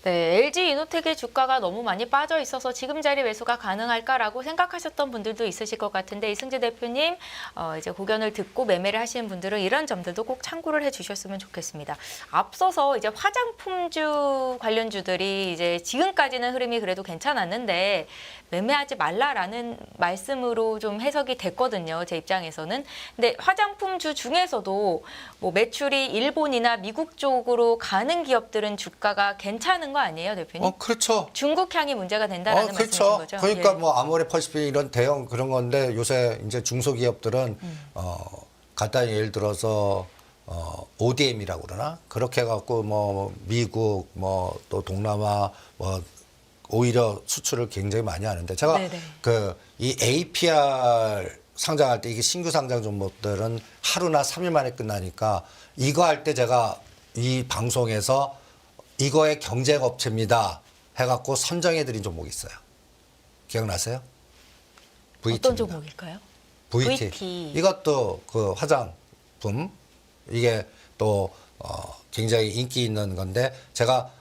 네, LG 이노텍의 주가가 너무 많이 빠져 있어서 지금 자리 매수가 가능할까라고 생각하셨던 분들도 있으실 것 같은데 이승재 대표님 이제 고견을 듣고 매매를 하시는 분들은 이런 점들도 꼭 참고를 해주셨으면 좋겠습니다. 앞서서 이제 화장품주 관련주들이 이제 지금까지는 흐름이 그래도 괜찮았는데 매매하지 말라라는 말씀으로 좀 해석이 됐거든요. 제 입장에서는. 근데 화장품주 중에서도 뭐 매출이 일본이나 미국 쪽으로 가는 기업들은 주가가 괜찮은 거 아니에요, 대표님? 그렇죠. 중국 향이 문제가 된다라는 그렇죠. 말씀이신 거죠? 그러니까 예. 뭐 아모레퍼시픽 이런 대형 그런 건데 요새 이제 중소기업들은 간단히 예를 들어서 ODM이라고 그러나 그렇게 해갖고 뭐 미국 뭐 또 동남아 뭐 오히려 수출을 굉장히 많이 하는데 제가 네네. 이 APR 상장할 때 이게 신규 상장 종목들은 하루나 3일 만에 끝나니까 이거 할 때 제가 이 방송에서 이거의 경쟁 업체입니다 해갖고 선정해드린 종목이 있어요. 기억나세요? 어떤 종목일까요? VT. 이것도 그 화장품 이게 또 굉장히 인기 있는 건데 제가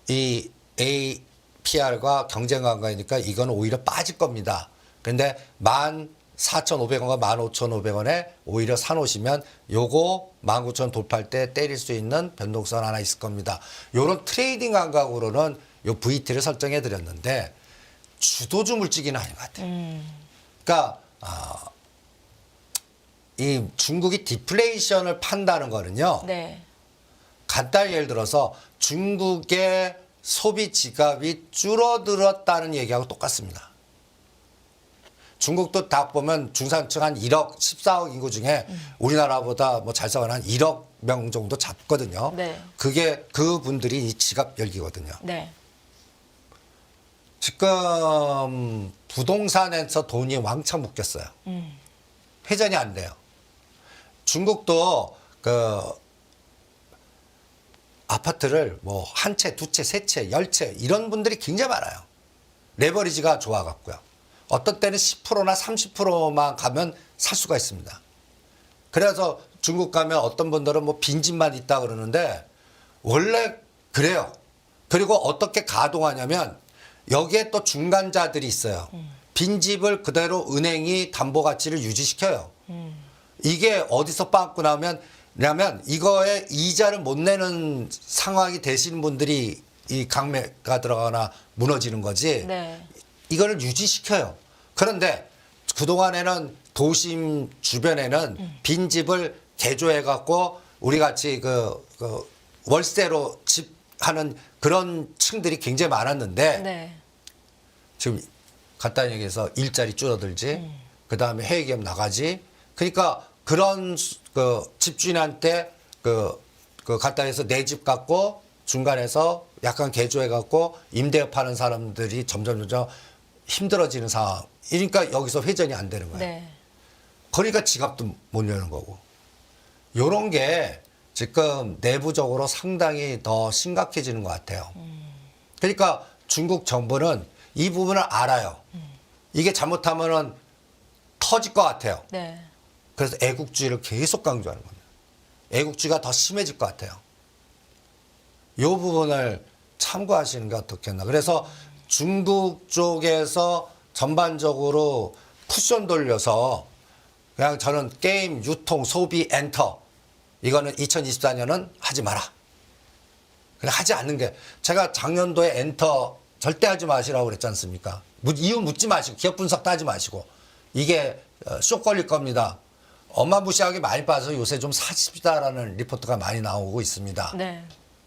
이 APR과 경쟁 관계니까 이건 오히려 빠질 겁니다. 근데 14,500원과 15,500원에 오히려 사놓으시면 요거 19,000원 돌파할 때 때릴 수 있는 변동성 하나 있을 겁니다. 요런 트레이딩 감각으로는 요 VT를 설정해 드렸는데 주도주 물지기는 아닌 것 같아요. 그러니까 이 중국이 디플레이션을 판다는 거는요. 네. 간단히 예를 들어서 중국의 소비 지갑이 줄어들었다는 얘기하고 똑같습니다. 중국도 다 보면 중산층 한 1억, 14억 인구 중에 우리나라보다 뭐 잘 사는 한 1억 명 정도 잡거든요. 네. 그게 그분들이 이 지갑 열기거든요. 네. 지금 부동산에서 돈이 왕창 묶였어요. 회전이 안 돼요. 중국도 아파트를 뭐 한 채, 두 채, 세 채, 10채 이런 분들이 굉장히 많아요. 레버리지가 좋아갖고요. 어떤 때는 10%나 30%만 가면 살 수가 있습니다. 그래서 중국 가면 어떤 분들은 뭐 빈집만 있다 그러는데 원래 그래요. 그리고 어떻게 가동하냐면 여기에 또 중간자들이 있어요. 빈집을 그대로 은행이 담보 가치를 유지시켜요. 이게 어디서 빵꾸 나면 이거에 이자를 못 내는 상황이 되시는 분들이 이 강매가 들어가거나 무너지는 거지. 네. 이거를 유지시켜요. 그런데 그동안에는 도심 주변에는 빈집을 개조해 갖고 우리 같이 그 월세로 집 하는 그런 층들이 굉장히 많았는데 네. 지금 간단히 얘기해서 일자리 줄어들지, 그 다음에 해외 기업 나가지. 그러니까 그런 집주인한테 간단히 해서 내 집 갖고 중간에서 약간 개조해 갖고 임대업 하는 사람들이 점점 힘들어지는 상황. 그러니까 여기서 회전이 안 되는 거예요. 네. 그러니까 지갑도 못 여는 거고. 요런 게 지금 내부적으로 상당히 더 심각해지는 것 같아요. 그러니까 중국 정부는 이 부분을 알아요. 이게 잘못하면은 터질 것 같아요. 네. 그래서 애국주의를 계속 강조하는 겁니다. 애국주의가 더 심해질 것 같아요. 이 부분을 참고하시는 게 어떻겠나. 그래서 중국 쪽에서 전반적으로 쿠션 돌려서 그냥 저는 게임, 유통, 소비, 엔터 이거는 2024년은 하지 마라. 그냥 하지 않는 게 제가 작년도에 엔터 절대 하지 마시라고 그랬지 않습니까? 이유 묻지 마시고 기업 분석도 하지 마시고 이게 쇼 걸릴 겁니다. 어마무시하게 많이 빠져서 요새 좀 사십시다라는 리포트가 많이 나오고 있습니다. 네.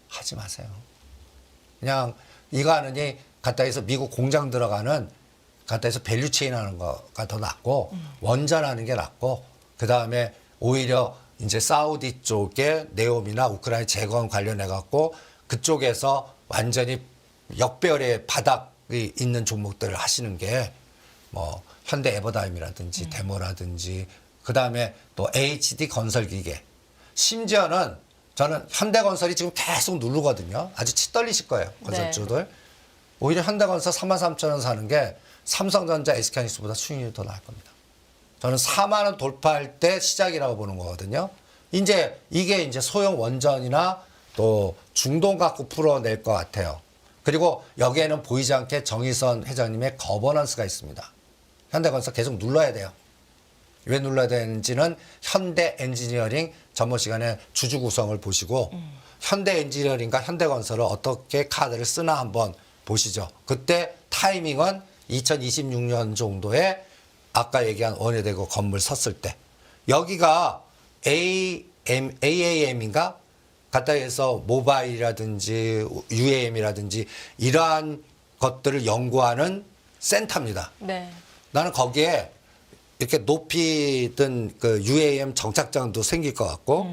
하지 마세요. 그냥 이거 하느니 갖다 해서 미국 공장 들어가는 갖다 해서 밸류체인 하는 거가 더 낫고 원전하는 게 낫고 그다음에 오히려 이제 사우디 쪽에 네옴이나 우크라이나 재건 관련해 갖고 그쪽에서 완전히 역배열의 바닥이 있는 종목들을 하시는 게 뭐 현대 에버다임이라든지 데모라든지 그다음에 또 HD 건설기계 심지어는 저는 현대건설이 지금 계속 누르거든요. 아주 치 떨리실 거예요. 건설주들. 네. 오히려 현대건설 33,000원 사는 게 삼성전자, SK하이닉스보다 수익률이 더 나을 겁니다. 저는 4만 원 돌파할 때 시작이라고 보는 거거든요. 이제 이게 이제 소형 원전이나 또 중동 갖고 풀어낼 것 같아요. 그리고 여기에는 보이지 않게 정의선 회장님의 거버넌스가 있습니다. 현대건설 계속 눌러야 돼요. 왜 눌러야 되는지는 현대 엔지니어링 전번 시간에 주주 구성을 보시고 현대 엔지니어링과 현대건설을 어떻게 카드를 쓰나 한번 보시죠. 그때 타이밍은 2026년 정도에 아까 얘기한 원효대교 건물 섰을 때 여기가 AAM인가? 갖다 해서 모바일이라든지 UAM이라든지 이러한 것들을 연구하는 센터입니다. 네. 나는 거기에 이렇게 높이 든 그 UAM 정착장도 생길 것 같고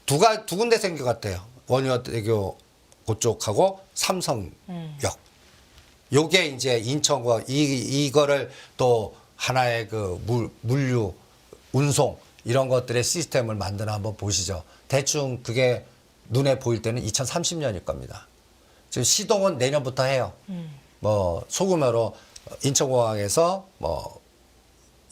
두 군데 생길 것 같아요. 원효대교 그쪽하고 삼성역. 요게 이제 인천과 이거를 또 하나의 그 물류 운송 이런 것들의 시스템을 만드나 한번 보시죠. 대충 그게 눈에 보일 때는 2030년일 겁니다. 지금 시동은 내년부터 해요. 뭐 소규모로 인천공항에서 뭐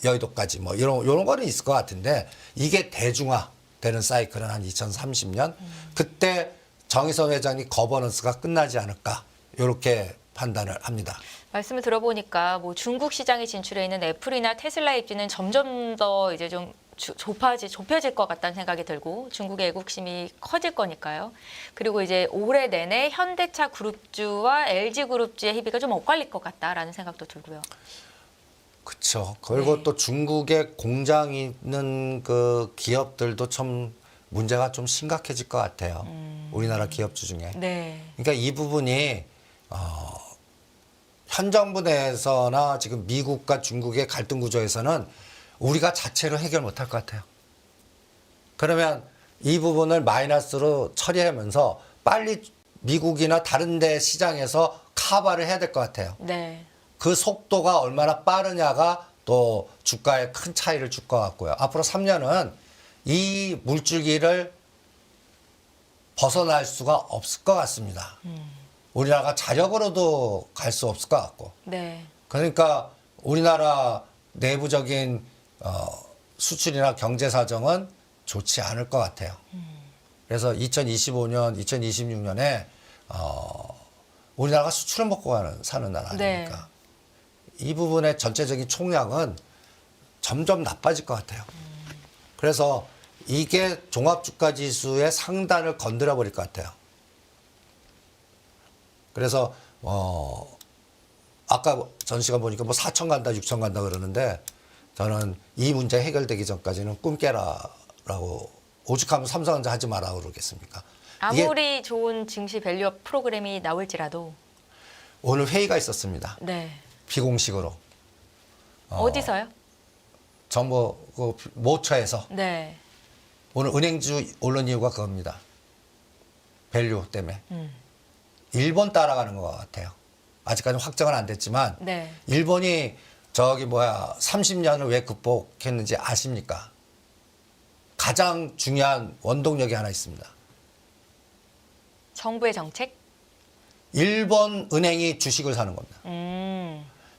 여의도까지 뭐 이런 거는 있을 것 같은데 이게 대중화되는 사이클은 한 2030년 그때 정의선 회장이 거버넌스가 끝나지 않을까 이렇게 판단을 합니다. 말씀을 들어보니까 뭐 중국 시장에 진출해 있는 애플이나 테슬라 입지는 점점 더 이제 좀 좁혀질 것 같다는 생각이 들고 중국의 애국심이 커질 거니까요. 그리고 이제 올해 내내 현대차 그룹주와 LG 그룹주의 희비가 좀 엇갈릴 것 같다라는 생각도 들고요. 그렇죠. 그리고 네. 또 중국에 공장이 있는 그 기업들도 좀 문제가 좀 심각해질 것 같아요. 우리나라 기업주 중에. 네. 그러니까 이 부분이 현 정부 내에서나 지금 미국과 중국의 갈등 구조에서는 우리가 자체로 해결 못할 것 같아요. 그러면 이 부분을 마이너스로 처리하면서 빨리 미국이나 다른 데 시장에서 커버를 해야 될 것 같아요. 네. 그 속도가 얼마나 빠르냐가 또 주가에 큰 차이를 줄 것 같고요. 앞으로 3년은 이 물줄기를 벗어날 수가 없을 것 같습니다. 우리나라가 자력으로도 갈 수 없을 것 같고. 네. 그러니까 우리나라 내부적인 수출이나 경제 사정은 좋지 않을 것 같아요. 그래서 2025년, 2026년에 우리나라가 수출을 먹고 사는 나라 아닙니까? 네. 이 부분의 전체적인 총량은 점점 나빠질 것 같아요. 그래서 이게 종합주가지수의 상단을 건드려 버릴 것 같아요. 그래서 아까 전 시간 보니까 뭐 4천 간다, 6천 간다 그러는데 저는 이 문제 해결되기 전까지는 꿈 깨라라고 오죽하면 삼성전자 하지 마라 그러겠습니까? 이게 아무리 좋은 증시 밸류업 프로그램이 나올지라도 오늘 회의가 있었습니다. 네. 비공식으로. 어디서요? 정부 그 모처에서 네. 오늘 은행주 오른 이유가 그겁니다. 밸류 때문에. 일본 따라가는 것 같아요. 아직까지 확정은 안 됐지만 네. 일본이 30년을 왜 극복했는지 아십니까? 가장 중요한 원동력이 하나 있습니다. 정부의 정책? 일본 은행이 주식을 사는 겁니다.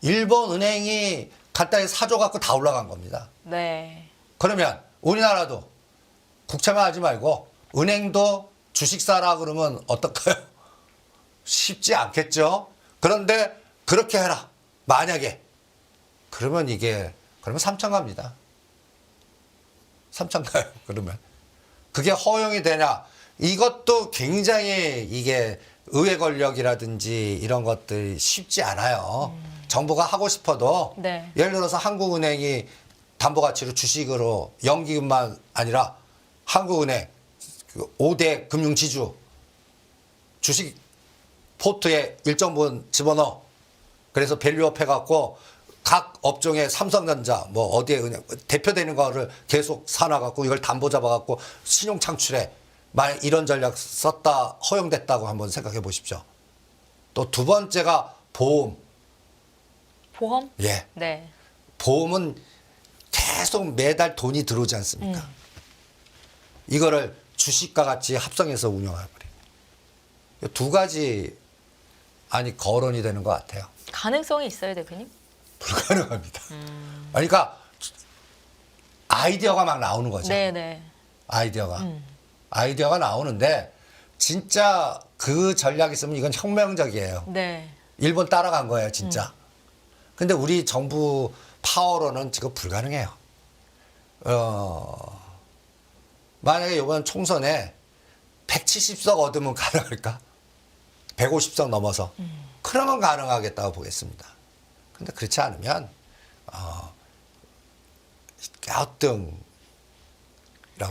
일본 은행이 간단히 사줘 갖고 다 올라간 겁니다. 네. 그러면 우리나라도 국채만 하지 말고 은행도 주식 사라 그러면 어떨까요? 쉽지 않겠죠. 그런데 그렇게 해라. 만약에 그러면 그러면 3천 갑니다. 3천 가요. 그러면 그게 허용이 되냐? 이것도 굉장히 이게 의회 권력이라든지 이런 것들이 쉽지 않아요. 정부가 하고 싶어도 네. 예를 들어서 한국은행이 담보가치로 주식으로 연기금만 아니라 한국은행 5대 금융지주 주식 포트에 일정 부분 집어넣어. 그래서 밸류업 해갖고 각 업종의 삼성전자 뭐 어디에 그냥 대표되는 거를 계속 사놔갖고 이걸 담보 잡아갖고 신용 창출해. 만약 이런 전략 썼다 허용됐다고 한번 생각해 보십시오. 또 두 번째가 보험. 보험? 예. 네. 보험은 계속 매달 돈이 들어오지 않습니까? 이거를 주식과 같이 합성해서 운영해버려요. 두 가지 거론이 되는 것 같아요. 가능성이 있어요, 대표님? 불가능합니다. 그러니까 아이디어가 막 나오는 거죠. 네네. 아이디어가 나오는데 진짜 그 전략이 있으면 이건 혁명적이에요. 네. 일본 따라간 거예요, 진짜. 근데 우리 정부 파워로는 지금 불가능해요. 만약에 이번 총선에 170석 얻으면 가능할까? 150석 넘어서. 그러면 가능하겠다고 보겠습니다. 근데 그렇지 않으면, 갸우뚱이라고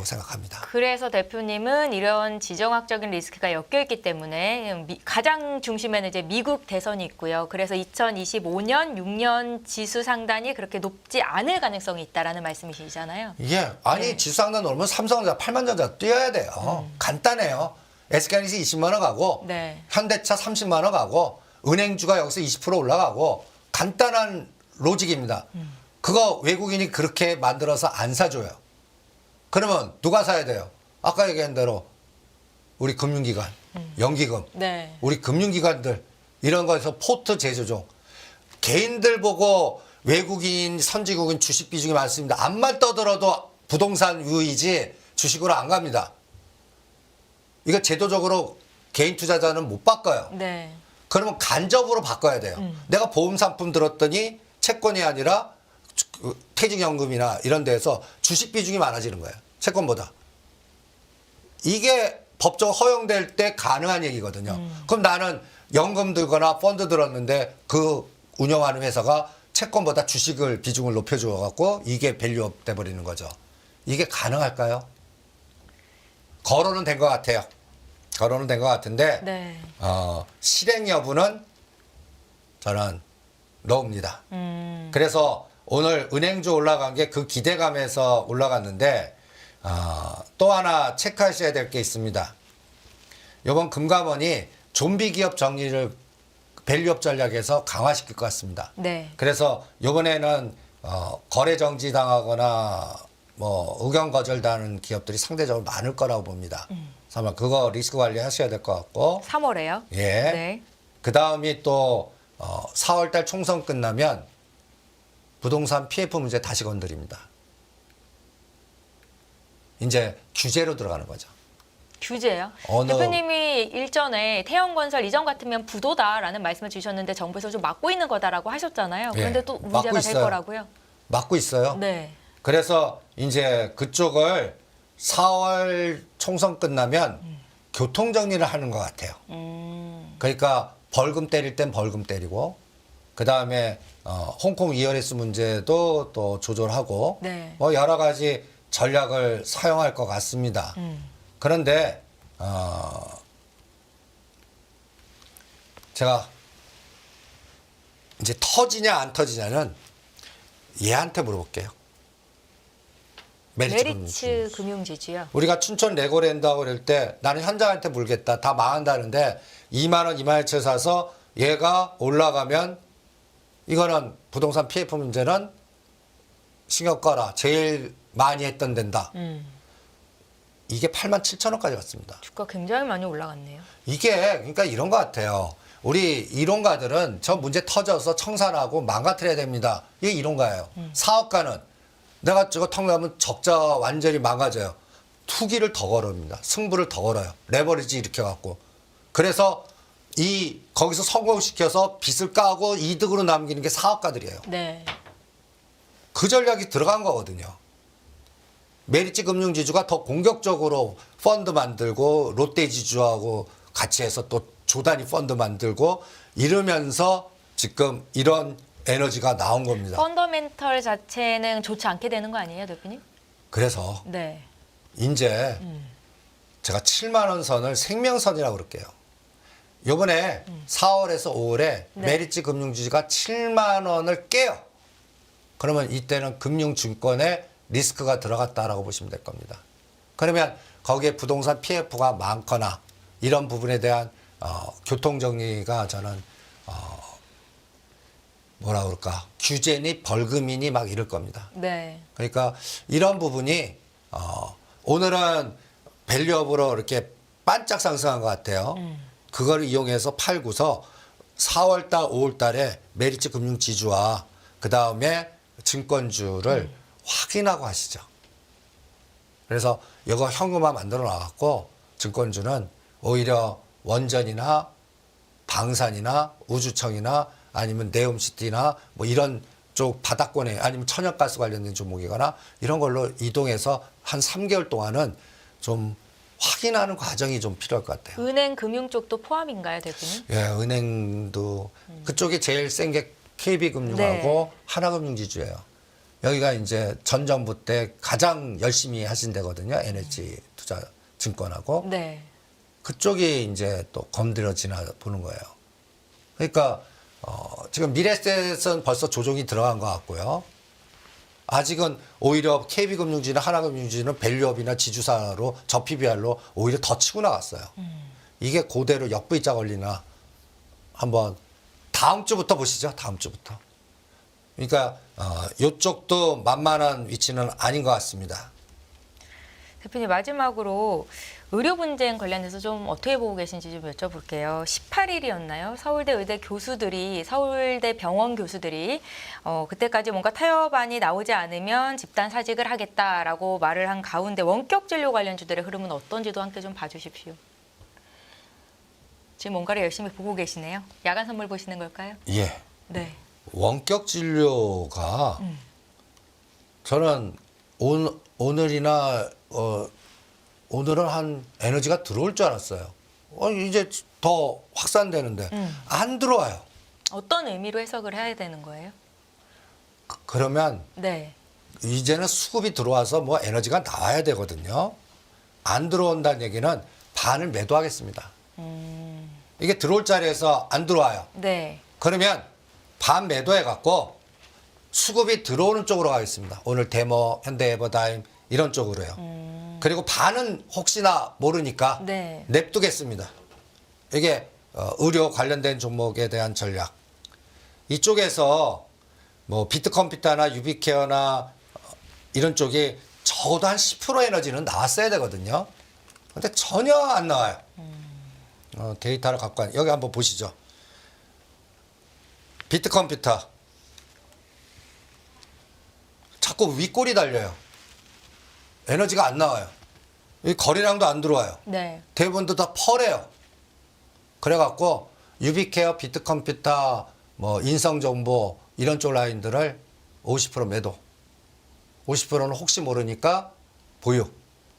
생각합니다. 그래서 대표님은 이런 지정학적인 리스크가 엮여 있기 때문에 가장 중심에는 이제 미국 대선이 있고요. 그래서 2025년 6년 지수 상단이 그렇게 높지 않을 가능성이 있다라는 말씀이시잖아요. 예, 아니 네. 지수상단 오르면 삼성전자 8만전자 뛰어야 돼요. 간단해요. SK하이닉스 20만 원 가고 네. 현대차 30만 원 가고 은행주가 여기서 20% 올라가고 간단한 로직입니다. 그거 외국인이 그렇게 만들어서 안 사줘요. 그러면 누가 사야 돼요? 아까 얘기한 대로 우리 금융기관, 연기금, 네. 우리 금융기관들 이런 거에서 포트 제조종 개인들 보고 외국인 선진국인 주식 비중이 많습니다. 암만 떠들어도 부동산 우위지 주식으로 안 갑니다. 이거 제도적으로 개인 투자자는 못 바꿔요. 네. 그러면 간접으로 바꿔야 돼요. 내가 보험 상품 들었더니 채권이 아니라 퇴직연금이나 이런 데서 주식 비중이 많아지는 거예요. 채권보다. 이게 법적 허용될 때 가능한 얘기거든요. 그럼 나는 연금 들거나 펀드 들었는데 그 운영하는 회사가 채권보다 주식을 비중을 높여줘 갖고 이게 밸류업 돼 버리는 거죠. 이게 가능할까요? 거론은 된 것 같아요. 거론은 된 것 같은데 네. 실행 여부는 저는 노입니다. 그래서 오늘 은행주 올라간 게 그 기대감에서 올라갔는데 또 하나 체크하셔야 될 게 있습니다. 이번 금감원이 좀비 기업 정리를 밸류업 전략에서 강화시킬 것 같습니다. 네. 그래서 이번에는 거래 정지 당하거나 뭐 의견 거절당하는 기업들이 상대적으로 많을 거라고 봅니다. 아마 그거 리스크 관리하셔야 될 것 같고. 3월에요. 예. 네. 그 다음이 또 4월달 총선 끝나면 부동산 PF 문제 다시 건드립니다. 이제 규제로 들어가는 거죠. 규제요. 어느- 대표님이 일전에 태영건설 이전 같으면 부도다라는 말씀을 주셨는데 정부에서 좀 막고 있는 거다라고 하셨잖아요. 예, 그런데 또 막고 문제가 될 있어요. 거라고요. 막고 있어요. 네. 그래서 이제 그쪽을 4월 총선 끝나면 교통정리를 하는 것 같아요. 그러니까 벌금 때릴 땐 벌금 때리고 그 다음에 홍콩 ERS 문제도 또 조절하고 네. 뭐 여러 가지 전략을 사용할 것 같습니다. 그런데 제가 이제 터지냐 안 터지냐는 얘한테 물어볼게요. 메리츠 금융지주요. 우리가 춘천 레고랜드하고 그럴 때 나는 현장한테 물겠다. 다 망한다는데 2만 원, 2만 원치 사서 얘가 올라가면 이거는 부동산 PF 문제는 신경 꺼라. 제일 많이 했던 데다. 이게 8만 7천 원까지 갔습니다. 주가 굉장히 많이 올라갔네요. 이게 그러니까 이런 것 같아요. 우리 이론가들은 저 문제 터져서 청산하고 망가뜨려야 됩니다. 이게 이론가예요. 사업가는 내가 저거 턱나면 적자 완전히 망가져요. 투기를 더 걸습니다. 승부를 더 걸어요. 레버리지 일으켜갖고. 그래서 거기서 성공시켜서 빚을 까고 이득으로 남기는 게 사업가들이에요. 네. 그 전략이 들어간 거거든요. 메리츠 금융지주가 더 공격적으로 펀드 만들고 롯데지주하고 같이 해서 또 조단위 펀드 만들고 이러면서 지금 이런 에너지가 나온 겁니다. 펀더멘털 자체는 좋지 않게 되는 거 아니에요, 대표님? 그래서 네. 이제 제가 7만 원 선을 생명선이라고 그럴게요. 요번에 4월에서 5월에 네. 메리츠 금융지주가 7만 원을 깨요. 그러면 이때는 금융증권에 리스크가 들어갔다라고 보시면 될 겁니다. 그러면 거기에 부동산 PF가 많거나 이런 부분에 대한 교통정리가 저는 뭐라 그럴까 규제니 벌금이니 막 이럴 겁니다. 네. 그러니까 이런 부분이 오늘은 밸류업으로 이렇게 반짝 상승한 것 같아요. 그걸 이용해서 팔고서 4월달, 5월달에 메리츠 금융지주와 그 다음에 증권주를 확인하고 하시죠. 그래서 이거 현금화 만들어 놔갖고 증권주는 오히려 원전이나 방산이나 우주청이나 아니면 네옴시티나 뭐 이런 쪽 바닥권에 아니면 천연가스 관련된 종목이거나 이런 걸로 이동해서 한 3개월 동안은 좀 확인하는 과정이 좀 필요할 것 같아요. 은행 금융 쪽도 포함인가요, 대표님? 예, 은행도 그쪽이 제일 센 게 KB금융하고 네. 하나금융지주예요. 여기가 이제 전 정부 때 가장 열심히 하신 데거든요. NH투자증권하고 네. 그쪽이 이제 또 건드려지나 보는 거예요. 그러니까 지금 미래에셋은 벌써 조정이 들어간 것 같고요. 아직은 오히려 KB금융지나 하나금융지는 밸류업이나 지주사로 저 PBR로 오히려 더 치고 나갔어요. 이게 그대로 역V자 걸리나 한번 다음 주부터 보시죠. 다음 주부터. 그러니까 이쪽도 만만한 위치는 아닌 것 같습니다. 대표님 마지막으로 의료 분쟁 관련해서 좀 어떻게 보고 계신지 좀 여쭤볼게요. 18일이었나요? 서울대 의대 교수들이 서울대 병원 교수들이 그때까지 뭔가 타협안이 나오지 않으면 집단 사직을 하겠다라고 말을 한 가운데 원격 진료 관련주들의 흐름은 어떤지도 함께 좀 봐주십시오. 지금 뭔가를 열심히 보고 계시네요. 야간 선물 보시는 걸까요? 예. 네. 원격 진료가 저는 오늘이나 오늘은 한 에너지가 들어올 줄 알았어요. 이제 더 확산되는데 안 들어와요. 어떤 의미로 해석을 해야 되는 거예요? 그러면 네. 이제는 수급이 들어와서 뭐 에너지가 나와야 되거든요. 안 들어온다는 얘기는 반을 매도하겠습니다. 이게 들어올 자리에서 안 들어와요. 네. 그러면 반 매도해 갖고 수급이 들어오는 쪽으로 가겠습니다. 오늘 데모, 현대에버다임 이런 쪽으로요. 그리고 반은 혹시나 모르니까 네. 냅두겠습니다. 이게 의료 관련된 종목에 대한 전략. 이쪽에서 뭐 비트컴퓨터나 유비케어나 이런 쪽이 적어도 한 10% 에너지는 나왔어야 되거든요. 근데 전혀 안 나와요. 데이터를 갖고 여기 한번 보시죠. 비트컴퓨터 자꾸 윗골이 달려요. 에너지가 안 나와요. 이 거래량도 안 들어와요. 네. 대부분도 다 펄해요. 그래갖고 유비케어, 비트컴퓨터, 뭐 인성정보 이런 쪽 라인들을 50% 매도. 50%는 혹시 모르니까 보유.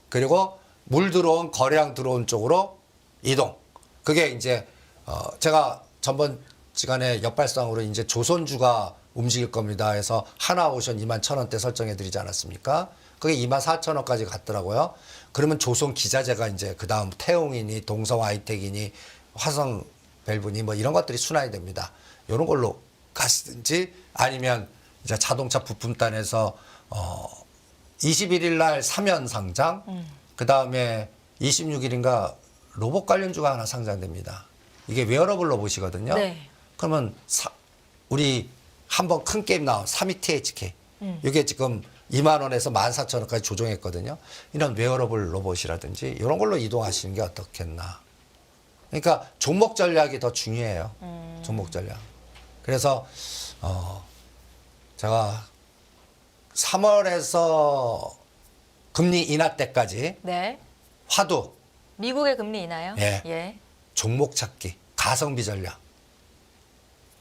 그리고 물 들어온 거래량 들어온 쪽으로 이동. 그게 이제 제가 전번 시간에 역발상으로 이제 조선주가 움직일 겁니다 해서 하나오션 21,000원대 설정해 드리지 않았습니까? 그게 24,000원까지 갔더라고요. 그러면 조선 기자재가 이제 그 다음 태웅이니 동성 아이텍이니 화성 밸브니 뭐 이런 것들이 순환이 됩니다. 이런 걸로 가시든지 아니면 이제 자동차 부품단에서 21일 날 사면 상장, 그 다음에 26일인가 로봇 관련주가 하나 상장됩니다. 이게 웨어러블 로봇이거든요. 네. 그러면 우리 한번 큰 게임 나온 32THK 이게 지금 2만 원에서 14,000원까지 조정했거든요. 이런 웨어러블 로봇이라든지 이런 걸로 이동하시는 게 어떻겠나. 그러니까 종목 전략이 더 중요해요. 종목 전략. 그래서 제가 3월에서 금리 인하 때까지 네. 화두 미국의 금리 인하요? 예. 예. 종목 찾기, 가성비 전략.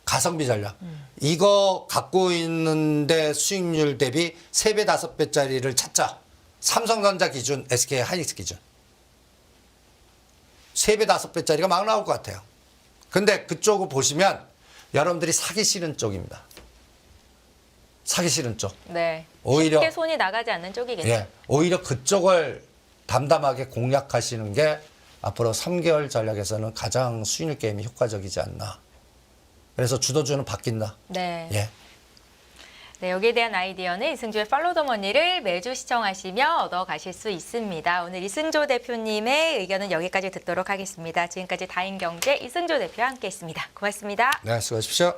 가성비 전략. 이거 갖고 있는데 수익률 대비 3배, 5배짜리를 찾자. 삼성전자 기준, SK 하이닉스 기준. 3배, 5배짜리가 막 나올 것 같아요. 근데 그쪽을 보시면 여러분들이 사기 싫은 쪽입니다. 사기 싫은 쪽. 네. 오히려 쉽게 손이 나가지 않는 쪽이겠죠. 예, 오히려 그쪽을 담담하게 공략하시는 게 앞으로 3개월 전략에서는 가장 수익률 게임이 효과적이지 않나. 그래서 주도주는 바뀐다. 네. 예. 네, 여기에 대한 아이디어는 이승조의 팔로우 더 머니를 매주 시청하시며 얻어 가실 수 있습니다. 오늘 이승조 대표님의 의견은 여기까지 듣도록 하겠습니다. 지금까지 다인경제 이승조 대표와 함께했습니다. 고맙습니다. 네, 수고하십시오.